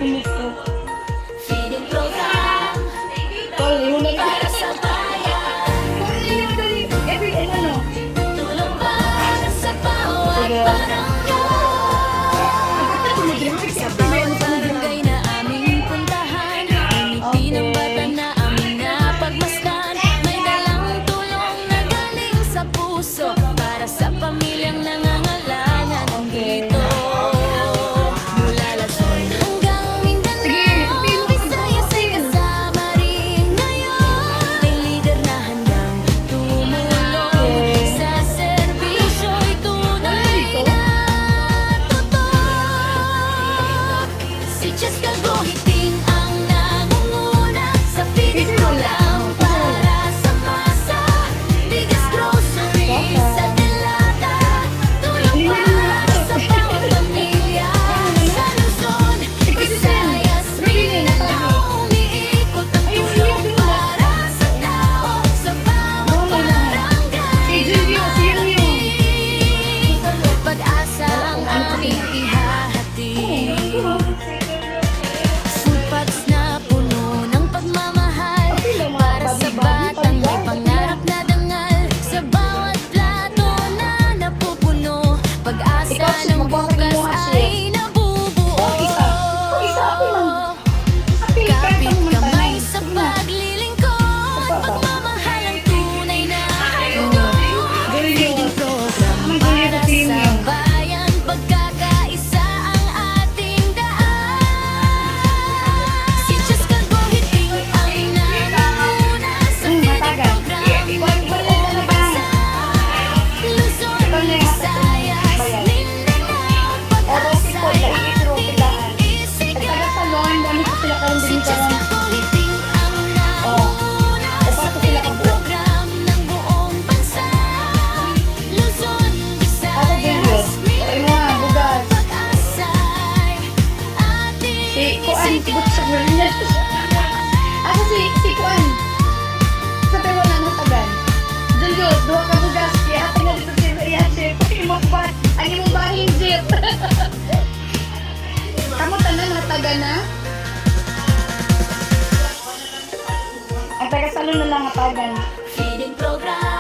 Pinito. Feeding program Tol, yun na para sa bayan. Tulong para sa bawat Sige. barangay. Sa bawat barangay na aming puntahan, ngiti ng bata na aming napagmasdan. May dalang tulong na galing sa puso para sa pamilyang nangangailangan dito. Mula Luzon hanggang Mindanao, Visayas ay kasama rin ngayon. May lider na handang tumulong sa serbisyo'y tunay na totoo. Si Cheska Gohiting ang nangunguna sa feeding program para sa masa. Biggest groceries sa Delata, tulong para sa bawat pamilya. Sa Luzon, Visayas, Mindanao, umiikot ang tulong para sa tao. Sa bawat barangay pag-asa ang aming ihahatid. Food packs na puno ng pagmamahal para sa batang may pangarap na dangal. Sa bawat plato na napupuno, pag-asa ng bukas ay nabubuo. Kapit kamay sa paglilingkod, pagmamahal ang tunay na handog. Feeding program para sa bayan, pagkakaisa ang ating daan. Si Cheska Gohiting ang nangunguna sa feeding program ng buong bansa. Luzon, Visayas, Mindanao, pag-asa ay ating isigaw. Si Cheska Gohiting ang nangunguna sa feeding program ng buong bansa. Luzon, Visayas, Mindanao, pag-asa ay ating isigaw. Si Kuan. Sa tayo na natagan. Julio, duha ka bugas. Kaya ito nga dito si Riyache. Ang imong bahing jeep. Kamu tanan natagan na? Ang taga-salon na lang natagan. Feeding program